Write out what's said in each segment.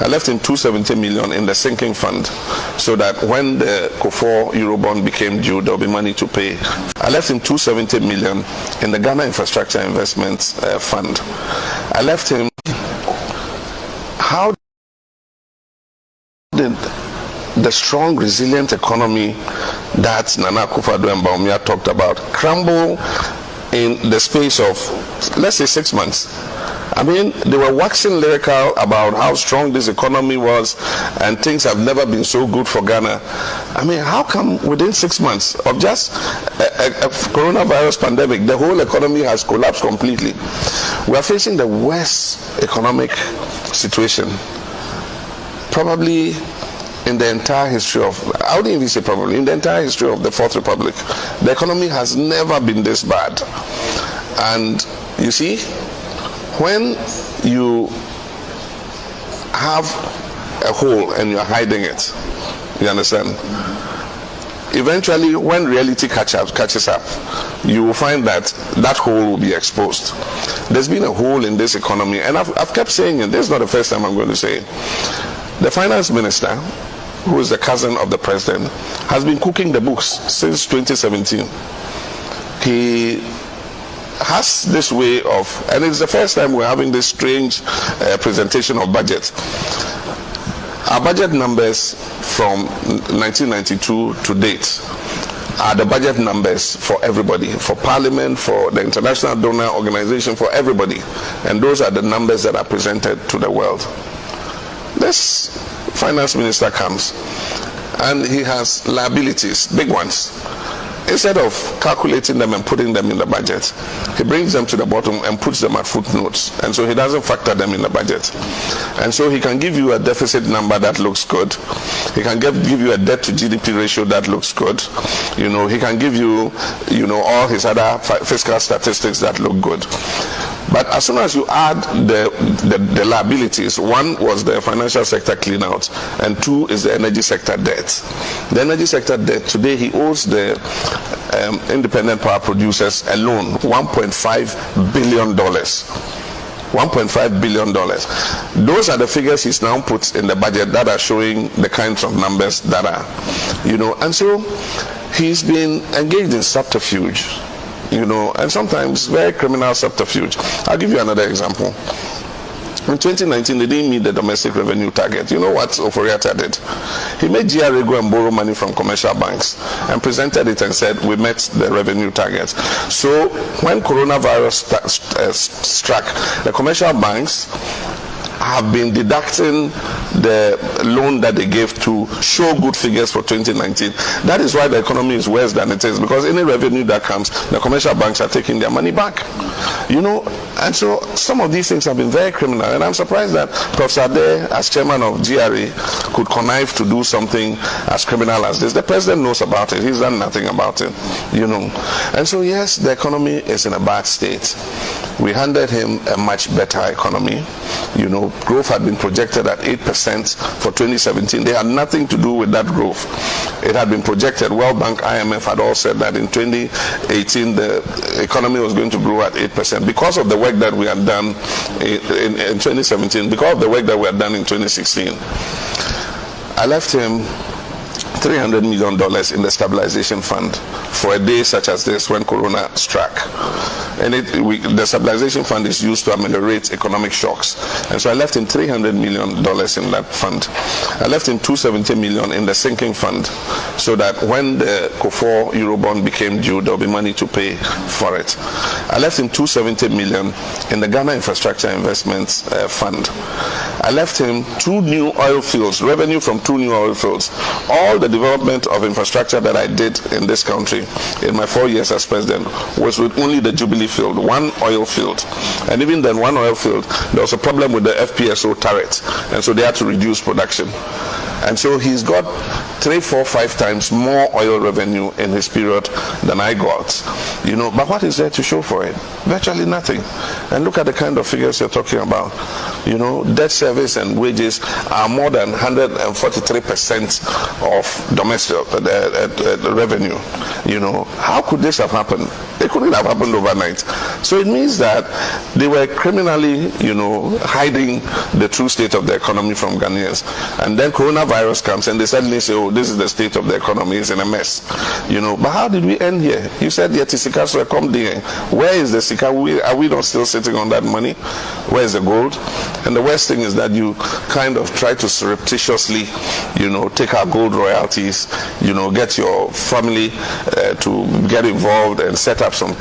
I left him 270 million in the sinking fund so that when the COFOR Eurobond became due, there'll be money to pay. I left him 270 million in the Ghana Infrastructure Investments Fund. I left him. How did the strong, resilient economy that Nana Akufo-Addo and Bawumia talked about crumble in the space of, let's say, 6 months? I mean, they were waxing lyrical about how strong this economy was and things have never been so good for Ghana. I mean, how come within 6 months of just a coronavirus pandemic, the whole economy has collapsed completely? We are facing the worst economic situation probably in the entire history of, I wouldn't even say probably, in the entire history of the Fourth Republic. The economy has never been this bad. And you see, when you have a hole and you're hiding it, you understand? Eventually, when reality catches up, you will find that that hole will be exposed. There's been a hole in this economy, and I've kept saying it. This is not the first time I'm going to say it. The finance minister, who is the cousin of the president, has been cooking the books since 2017. He has this way of, and it's the first time we're having this strange presentation of budget. Our budget numbers from 1992 to date are the budget numbers for everybody, for Parliament, for the International Donor Organization, for everybody. And those are the numbers that are presented to the world. This finance minister comes and he has liabilities, big ones. Instead of calculating them and putting them in the budget, he brings them to the bottom and puts them at footnotes. And so he doesn't factor them in the budget. And so he can give you a deficit number that looks good. He can give you a debt to GDP ratio that looks good. You know, he can give you, all his other fiscal statistics that look good. But as soon as you add the liabilities, one was the financial sector clean out, and two is the energy sector debt. The energy sector debt, today he owes the independent power producers alone $1.5 billion. $1.5 billion. Those are the figures he's now put in the budget that are showing the kinds of numbers that are, and so he's been engaged in subterfuge. And sometimes very criminal subterfuge. I'll give you another example. In 2019, they didn't meet the domestic revenue target. You know what Oforiatta did? He made GRA go and borrow money from commercial banks and presented it and said, we met the revenue target. So when coronavirus struck, the commercial banks have been deducting the loan that they gave to show good figures for 2019. That is why the economy is worse than it is, because any revenue that comes, the commercial banks are taking their money back. And so some of these things have been very criminal, and I'm surprised that Professor Ade, as chairman of GRA, could connive to do something as criminal as this. The president knows about it. He's done nothing about it, And so yes, the economy is in a bad state. We handed him a much better economy. Growth had been projected at 8% for 2017. They had nothing to do with that growth. It had been projected. World Bank, IMF had all said that in 2018 the economy was going to grow at 8% because of the work that we had done in 2017, because of the work that we had done in 2016. I left him $300 million in the stabilization fund for a day such as this when Corona struck. And the stabilization fund is used to ameliorate economic shocks. And so I left him $300 million in that fund. I left him $270 million in the sinking fund so that when the COFOR Eurobond became due, there'll be money to pay for it. I left him $270 million in the Ghana Infrastructure Investments Fund. I left him 2 new oil fields, revenue from 2 new oil fields. All the development of infrastructure that I did in this country in my 4 years as president was with only the Jubilee field, 1 oil field. And even then, 1 oil field, there was a problem with the FPSO turret, and so they had to reduce production. And so he's got 3, 4, 5 times more oil revenue in his period than I got. But what is there to show for it? Virtually nothing. And look at the kind of figures you're talking about. Debt service and wages are more than 143% of domestic revenue. How could this have happened? It couldn't have happened overnight. So it means that they were criminally, hiding the true state of the economy from Ghanaians. And then coronavirus comes and they suddenly say, oh, this is the state of the economy, it's in a mess. But how did we end here? You said the Sika so come there. Where is the Sika? Are we not still sitting on that money? Where is the gold? And the worst thing is that you kind of try to surreptitiously, take our gold royalties, get your family to get involved and set up some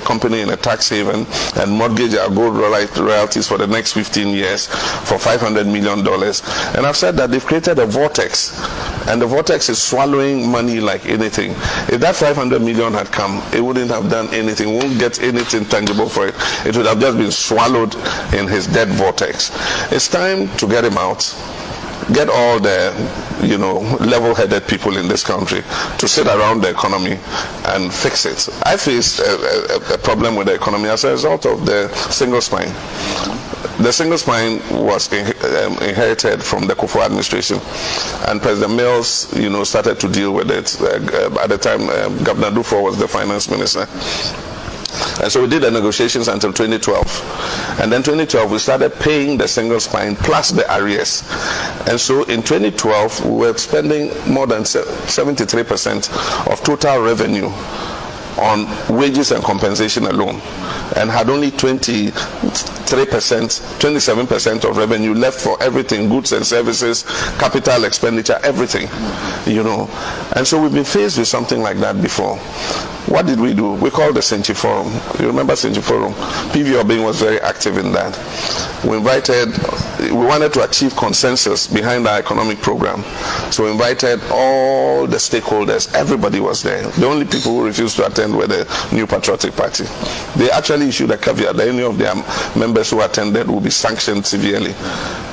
company in a tax haven and mortgage our gold royalties for the next 15 years for $500 million. And I've said that they've created a vortex, and the vortex is swallowing money like anything. If that 500 million had come, it wouldn't have done anything, won't get anything tangible for it. It would have just been swallowed in his dead vortex. It's time to get him out. Get all the, level-headed people in this country to sit around the economy and fix it. I faced a problem with the economy as a result of the single spine. The single spine was inherited from the Kufuor administration, and President Mills, started to deal with it. At the time, Governor Dufour was the finance minister. And so we did the negotiations until 2012. And then 2012, we started paying the single spine plus the arrears. And so in 2012, we were spending more than 73% of total revenue on wages and compensation alone, and had only 23%, 27% of revenue left for everything, goods and services, capital expenditure, everything, And so we've been faced with something like that before. What did we do? We called the Senchi Forum. You remember Senchi Forum? PV Obing was very active in that. We wanted to achieve consensus behind our economic program. So we invited all the stakeholders. Everybody was there. The only people who refused to attend were the New Patriotic Party. They actually issued a caveat that any of their members who attended would be sanctioned severely.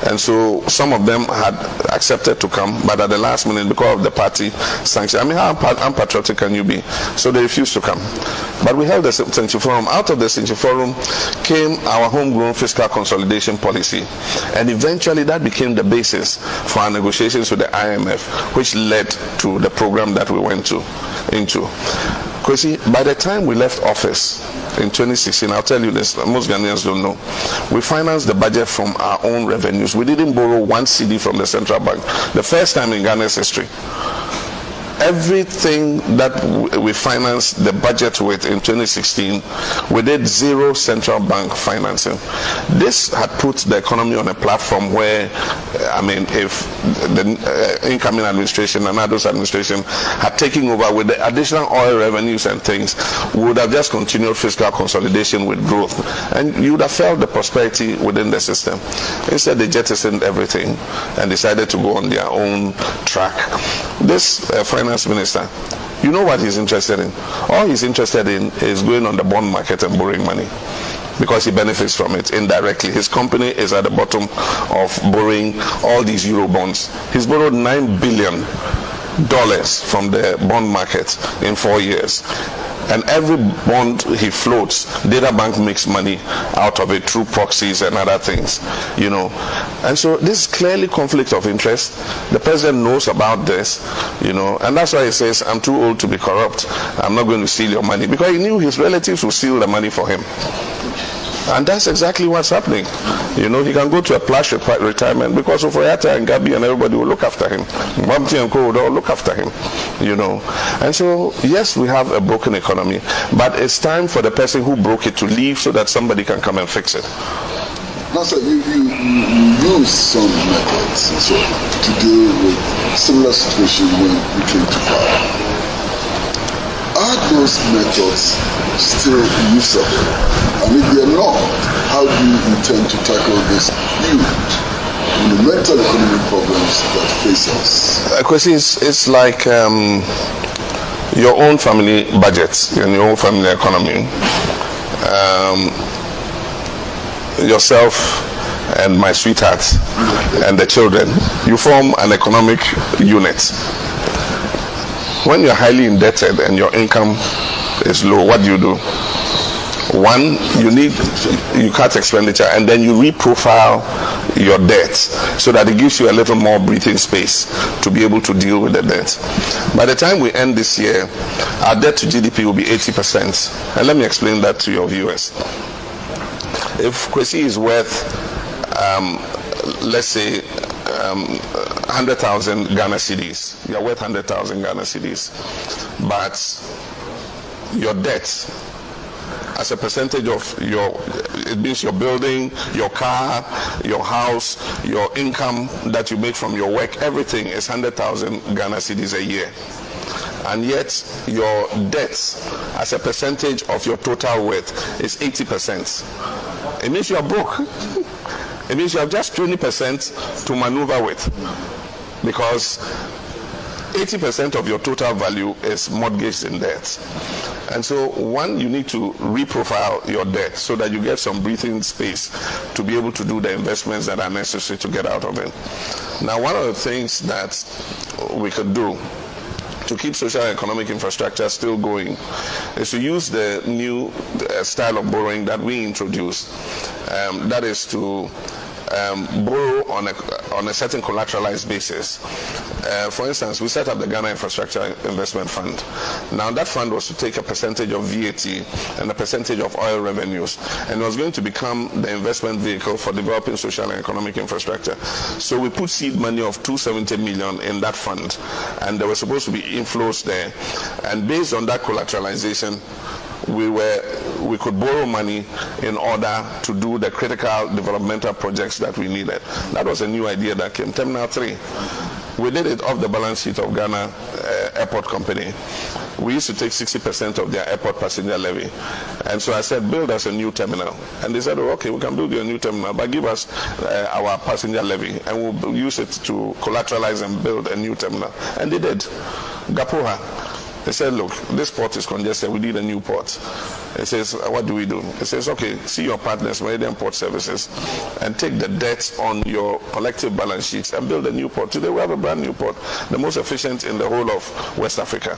And so some of them had accepted to come, but at the last minute, because of the party sanction, how unpatriotic can you be? So they refused to come. But we held the Senchi Forum. Out of the Senchi Forum came our homegrown fiscal consolidation policy. And eventually that became the basis for our negotiations with the IMF, which led to the program that we went into. Because by the time we left office in 2016, I'll tell you this, most Ghanaians don't know, we financed the budget from our own revenues. We didn't borrow 1 cedi from the central bank. The first time in Ghana's history. Everything that we financed the budget with in 2016, we did zero central bank financing. This had put the economy on a platform where, if the incoming administration and Nado's administration had taken over with the additional oil revenues and things, we would have just continued fiscal consolidation with growth. And you would have felt the prosperity within the system. Instead, they jettisoned everything and decided to go on their own track. This finance minister, you know what he's interested in? All he's interested in is going on the bond market and borrowing money, because he benefits from it indirectly. His company is at the bottom of borrowing all these euro bonds. He's borrowed $9 billion from the bond market in 4 years. And every bond he floats, Data Bank makes money out of it through proxies and other things, And so this is clearly conflict of interest. The president knows about this, and that's why he says, I'm too old to be corrupt. I'm not going to steal your money, because he knew his relatives would steal the money for him. And that's exactly what's happening. He can go to a plush retirement because Ofoyata and Gabi and everybody will look after him. Mamti and Co will all look after him. And so, yes, we have a broken economy, but it's time for the person who broke it to leave so that somebody can come and fix it. Now, sir, you use some methods to deal with similar situation when you came to power. Are those methods still usable? And if they're not, how do you intend to tackle this huge monumental economic problems that face us? Because it's like your own family budgets and your own family economy. Yourself and my sweetheart and the children, you form an economic unit. When you're highly indebted and your income is low, what do? One, you cut expenditure, and then you reprofile your debt so that it gives you a little more breathing space to be able to deal with the debt. By the time we end this year, our debt to GDP will be 80%. And let me explain that to your viewers. If Kwesi is worth, let's say, 100,000 Ghana cedis, you're worth 100,000 Ghana cedis, but your debt as a percentage of it means your building, your car, your house, your income that you make from your work, everything is 100,000 Ghana cedis a year. And yet your debts as a percentage of your total worth is 80%. It means you're broke. It means you have just 20% to maneuver with, because 80% of your total value is mortgaged in debt. And so, one, you need to reprofile your debt so that you get some breathing space to be able to do the investments that are necessary to get out of it. Now, one of the things that we could do to keep social and economic infrastructure still going is to use the new style of borrowing that we introduced. That is to borrow on a certain collateralized basis. For instance, we set up the Ghana Infrastructure Investment Fund. Now that fund was to take a percentage of VAT and a percentage of oil revenues, and it was going to become the investment vehicle for developing social and economic infrastructure. So we put seed money of 270 million in that fund, and there were supposed to be inflows there. And based on that collateralization, we could borrow money in order to do the critical developmental projects that we needed. That was a new idea that came. Terminal 3. We did it off the balance sheet of Ghana Airport Company. We used to take 60% of their airport passenger levy. And so I said, build us a new terminal. And they said, oh, okay, we can build you a new terminal, but give us our passenger levy, and we'll use it to collateralize and build a new terminal. And they did. Gapoha. They said, look, this port is congested, we need a new port. It says, what do we do? It says, okay, see your partners, Meridian Port Services, and take the debt on your collective balance sheets and build a new port. Today we have a brand new port, the most efficient in the whole of West Africa.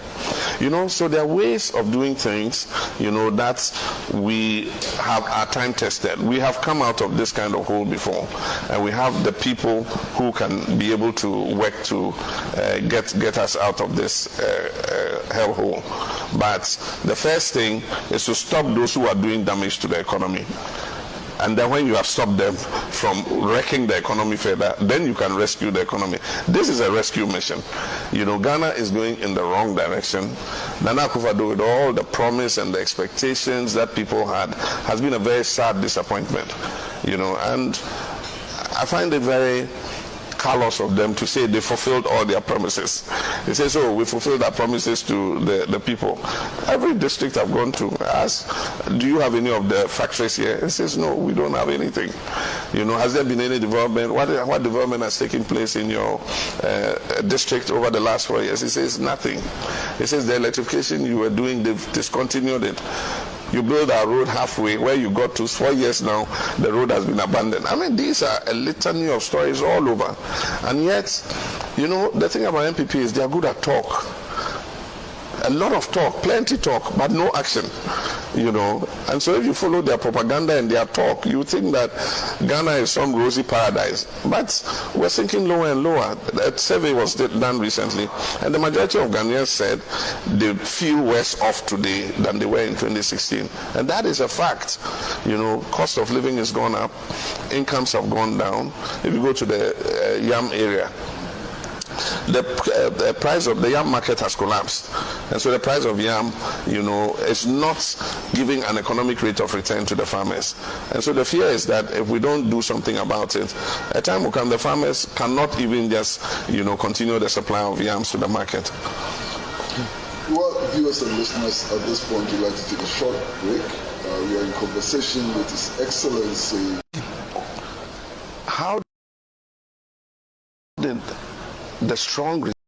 You know, so there are ways of doing things, you know, that we have our time tested. We have come out of this kind of hole before, and we have the people who can be able to work to get us out of this hellhole. But the first thing is to stop those who are doing damage to the economy. And then when you have stopped them from wrecking the economy further, then you can rescue the economy. This is a rescue mission. You know, Ghana is going in the wrong direction. Nana Akufo-Addo, with all the promise and the expectations that people had, has been a very sad disappointment. You know, and I find it very callous of them to say they fulfilled all their promises. They say, so we fulfilled our promises to the people. Every district I've gone to ask, do you have any of the factories here? It says, no, we don't have anything. You know, has there been any development? What development has taken place in your district over the last 4 years? It says nothing. It says the electrification you were doing, they've discontinued it. You build our road halfway, where you got to 4 years now, the road has been abandoned. I mean, these are a litany of stories all over. And yet, you know, the thing about MPP is they are good at talk. A lot of talk, plenty talk, but no action, you know. And so if you follow their propaganda and their talk, you think that Ghana is some rosy paradise. But we're sinking lower and lower. That survey was done recently, and the majority of Ghanaians said they feel worse off today than they were in 2016. And that is a fact. You know, cost of living has gone up, incomes have gone down. If you go to the Yam area, the price of the yam market has collapsed, and so the price of yam, you know, is not giving an economic rate of return to the farmers. And so the fear is that if we don't do something about it, a time will come the farmers cannot even just, you know, continue the supply of yams to the market. Well, viewers and listeners, at this point we'd like to take a short break. We are in conversation with His Excellency. How did the strong